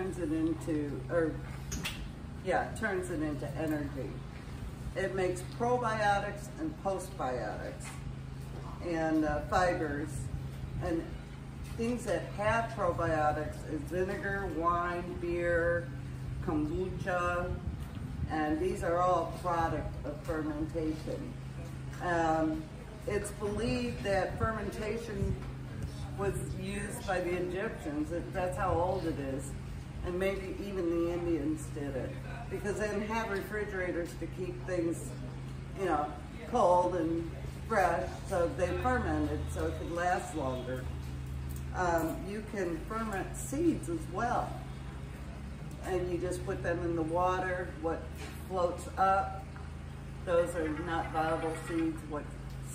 turns it into, turns it into energy. It makes probiotics and postbiotics and fibers, and things that have probiotics is vinegar, wine, beer, kombucha, and these are all product of fermentation. It's believed that fermentation was used by the Egyptians. That's how old it is. And maybe even the Indians did it. Because they didn't have refrigerators to keep things, you know, cold and fresh. So they fermented so it could last longer. You can ferment seeds as well. And you just put them in the water. What floats up, those are not viable seeds. What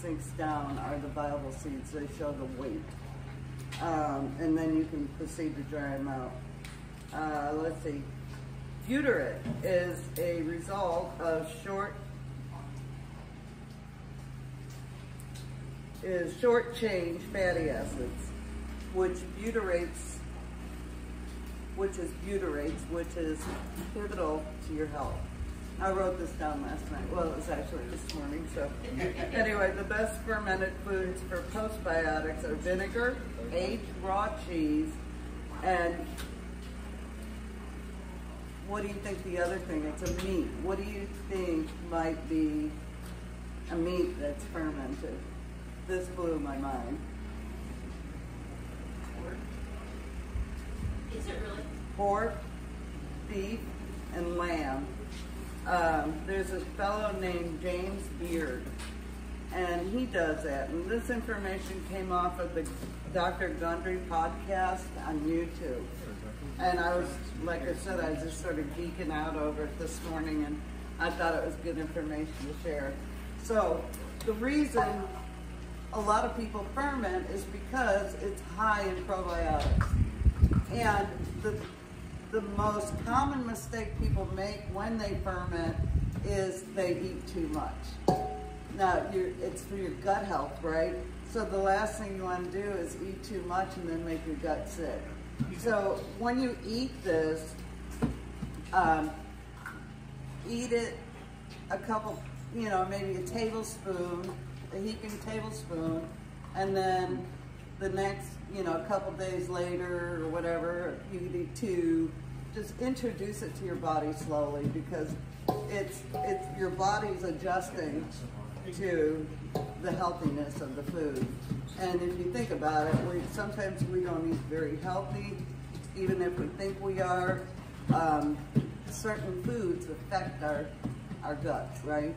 sinks down are the viable seeds. They show the weight. And then you can proceed to dry them out. Let's see. Butyrate is a result of short-chain fatty acids, which is pivotal to your health. I wrote this down last night. Well, it was actually this morning. So anyway, the best fermented foods for postbiotics are vinegar, aged raw cheese, and what do you think the other thing? It's a meat. What do you think might be a meat that's fermented? This blew my mind. Pork. Is it really? Pork, beef, and lamb. There's a fellow named James Beard, and he does that. And this information came off of the Dr. Gundry podcast on YouTube. And I was, like I said, I was just sort of geeking out over it this morning, and I thought it was good information to share. So the reason a lot of people ferment is because it's high in probiotics. And the most common mistake people make when they ferment is they eat too much. Now, it's for your gut health, right? So the last thing you want to do is eat too much and then make your gut sick. So when you eat this, eat it a couple, maybe a tablespoon, a heaping tablespoon, and then the next, a couple days later or whatever, you could eat 2. Just introduce it to your body slowly, because it's your body's adjusting to the healthiness of the food. And if you think about it, sometimes we don't eat very healthy, even if we think we are. Certain foods affect our gut, right?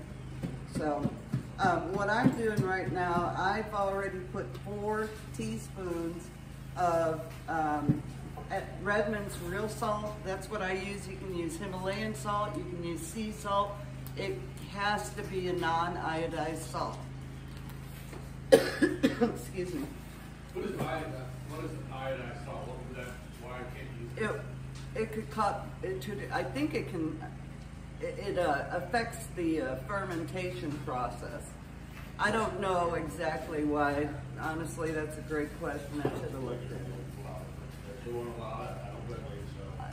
So what I'm doing right now, I've already put 4 teaspoons of Redmond's real salt. That's what I use. You can use Himalayan salt, you can use sea salt. It has to be a non-iodized salt. Excuse me. What is iodized salt? Why can't you use it? It could cut into, I think it can, it affects the fermentation process. I don't know exactly why. Honestly, that's a great question. I should have looked at it.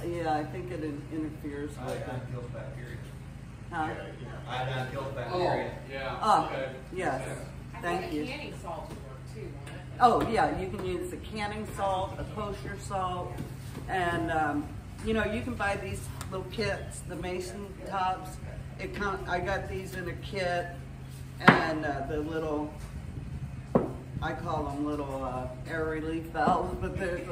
Yeah, I think it interferes with it. Iodine kills bacteria. Huh? Iodine kills bacteria. Yeah. Oh, Okay. yes. Thank you. Canning salt would work too, won't it? Oh, yeah, you can use the canning salt, a kosher salt, and you can buy these little kits, the mason tubs. I got these in a kit, and the little, I call them little air relief valves, but there's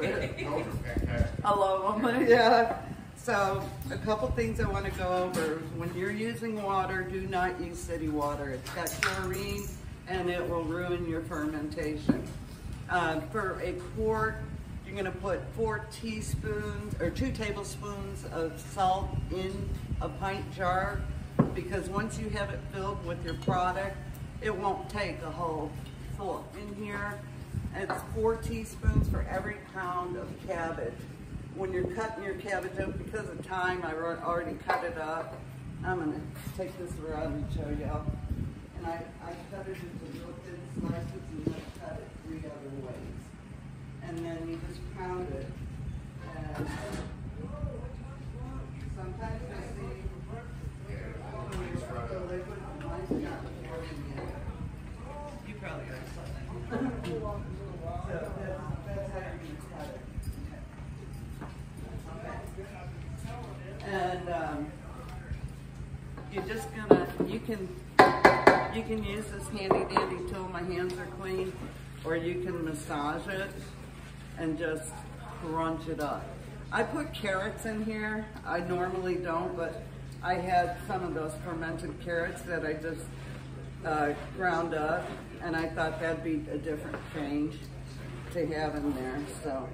I love them, yeah. So a couple things I want to go over. When you're using water, do not use city water. It's got chlorine, and it will ruin your fermentation. For a quart, you're going to put 4 teaspoons or 2 tablespoons of salt in a pint jar, because once you have it filled with your product, it won't take a whole full in here. And it's 4 teaspoons for every pound of cabbage. When you're cutting your cabbage up, because of time, I already cut it up. I'm going to take this around and show y'all. And I cut it into real thin slices, and then cut it 3 other ways. And then you just pound it. And Sometimes I see the liquid mine's not forming yet. You probably got something. So that's how you cut it. And you're just gonna, you can use this handy dandy tool, my hands are clean, or you can massage it and just crunch it up. I put carrots in here. I normally don't, but I had some of those fermented carrots that I just ground up, and I thought that'd be a different change to have in there. So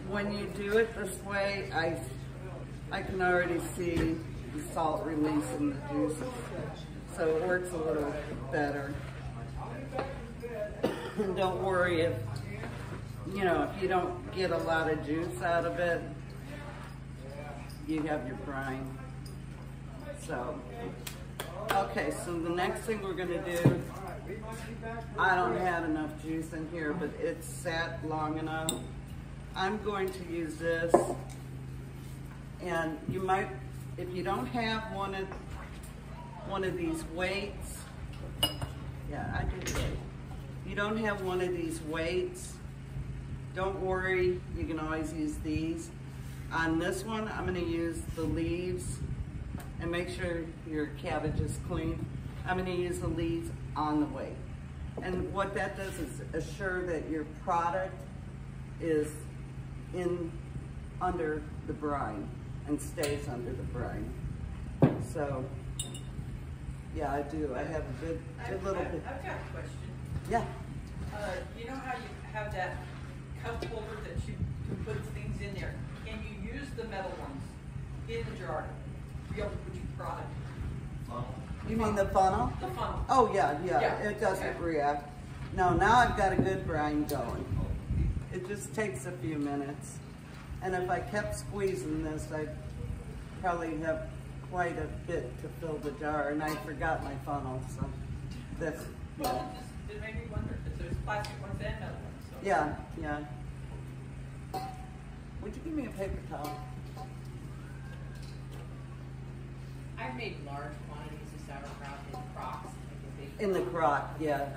when you do it this way, I can already see the salt release in the juices. So it works a little better. And don't worry if you don't get a lot of juice out of it, you have your brine. So, okay, so the next thing we're gonna do, I don't have enough juice in here, but it's sat long enough. I'm going to use this, and you might, if you don't have one of these weights, yeah, I did it. You don't have one of these weights, don't worry, you can always use these. On this one, I'm gonna use the leaves, and make sure your cabbage is clean. I'm gonna use the leaves on the weight. And what that does is assure that your product is under the brine and stays under the brine. So, yeah, I do. I have a good little bit. I've got a question. Yeah. You know how you have that cup holder that you put things in there? Can you use the metal ones in the jar to be able to put your product? You mean the funnel? The funnel. Oh, yeah. It doesn't react. No, now I've got a good brine going. It just takes a few minutes. And if I kept squeezing this, I'd probably have quite a bit to fill the jar, and I forgot my funnel, so that's... Well, it made me wonder, because there's plastic ones and metal ones. So. Yeah. Would you give me a paper towel? I've made large quantities of sauerkraut in crocks. Like In the crock, yeah.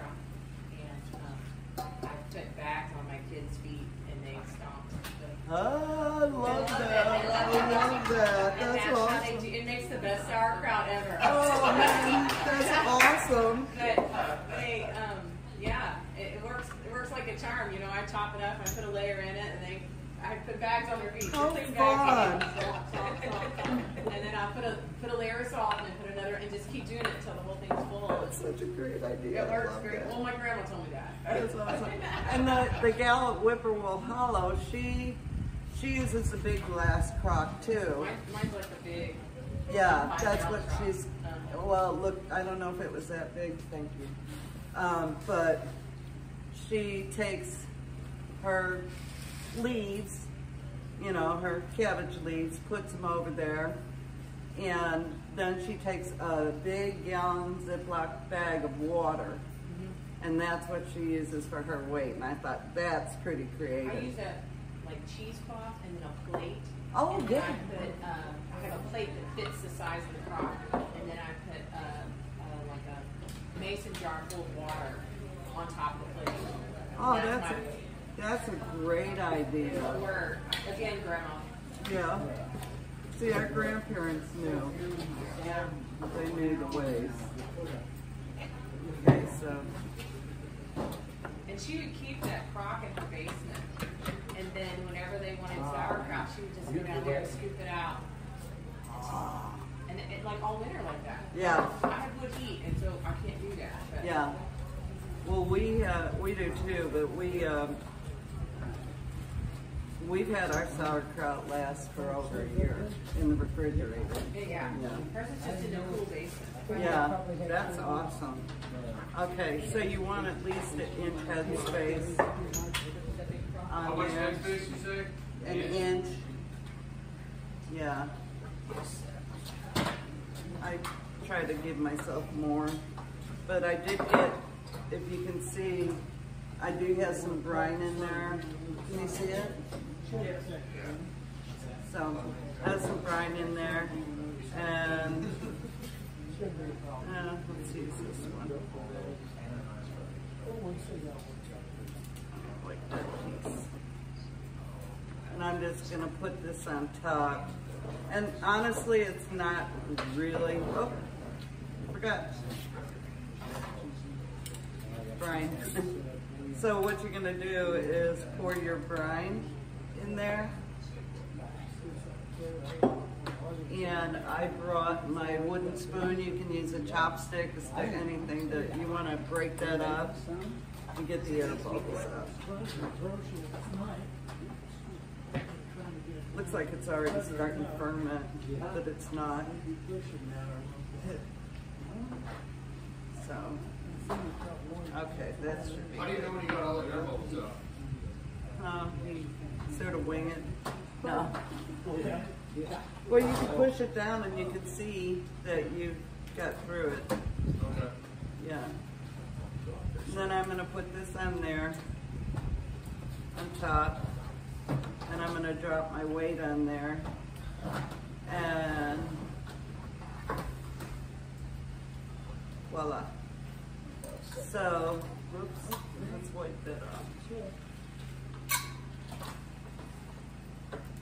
And I put bags on my kids' feet and they stomp. Oh, I love that. And That's how awesome. they do. It makes the best sauerkraut ever. Oh, man, that's awesome. But they, it works like a charm. You know, I chop it up, I put a layer in it, and I put bags on their feet. Oh, Clean fun. bags on. And then I'll put a layer of salt and then put another, and just keep doing it until the whole thing's full. That's such a great idea. It works I love great. that. Well, my grandma told me that. That's awesome. And the gal at Whippoorwill Hollow, she uses a big glass crock too. Mine's like a big. Yeah, that's what crock. she's. Well, look, I don't know if it was that big. Thank you. But she takes her leaves, her cabbage leaves, puts them over there, and then she takes a big gallon Ziploc bag of water, and that's what she uses for her weight. And I thought that's pretty creative. I use a cheesecloth and then a plate. Oh, and yeah. I have a plate that fits the size of the crock, and then I put like a mason jar full of water on top of the plate. Oh, And that's a great idea. Where, again, Grandma. Yeah. See, our grandparents knew. Yeah. They knew the ways. Okay, so. And she would keep that crock in her basement. And then whenever they wanted sauerkraut, she would just go down there and scoop it out. And it like all winter like that. Yeah. I have wood heat, and so I can't do that. But Yeah. Well, we do too, but we've had our sauerkraut last for over a year in the refrigerator. Yeah. Hers is just in a cool basement. Yeah, that's awesome. Okay, so you want at least an inch head space How on much there. headspace you say? An inch. Yeah. I try to give myself more, but I did get, if you can see, I do have some brine in there. Can you see it? So that's some brine in there, and let's use this one. I like that piece. And I'm just gonna put this on top. And honestly, it's not really, oh, forgot. Brine. So what you're gonna do is pour your brine in there. And I brought my wooden spoon. You can use a chopstick, a stick, anything that you want to break that up and get the air bubbles out. Looks like it's already starting to ferment, but it's not. So, okay, that should be. How do you know when you got all the air bubbles out? You sort of wing it. No. Well, you can push it down and you can see that you got through it. Okay. Yeah. And then I'm going to put this on there, on top, and I'm going to drop my weight on there. And voila. So, oops, let's wipe that off.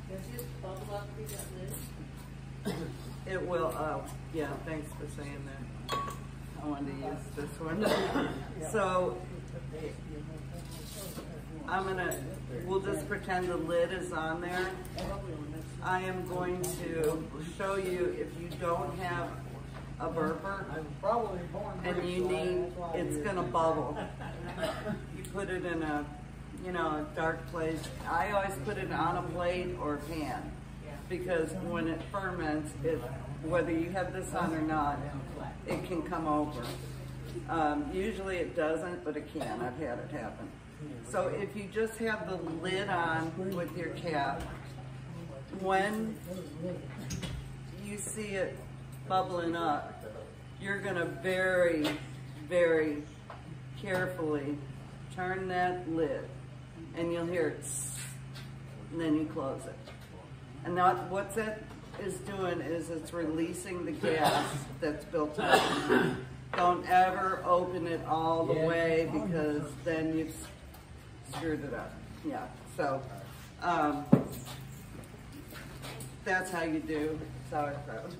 Does this bubble up through that lid? It will, yeah, thanks for saying that. I wanted to use this one. So, we'll just pretend the lid is on there. I am going to show you if you don't have a burper and you need, it's gonna bubble. You put it in a, a dark place. I always put it on a plate or a pan because when it ferments, whether you have this on or not, it can come over. Usually it doesn't, but it can. I've had it happen. So if you just have the lid on with your cap, when you see it bubbling up, you're gonna very, very carefully turn that lid and you'll hear it, and then you close it. And now what that is doing is it's releasing the gas that's built up. Don't ever open it all the way because then you've screwed it up. Yeah, so that's how you do sauerkraut.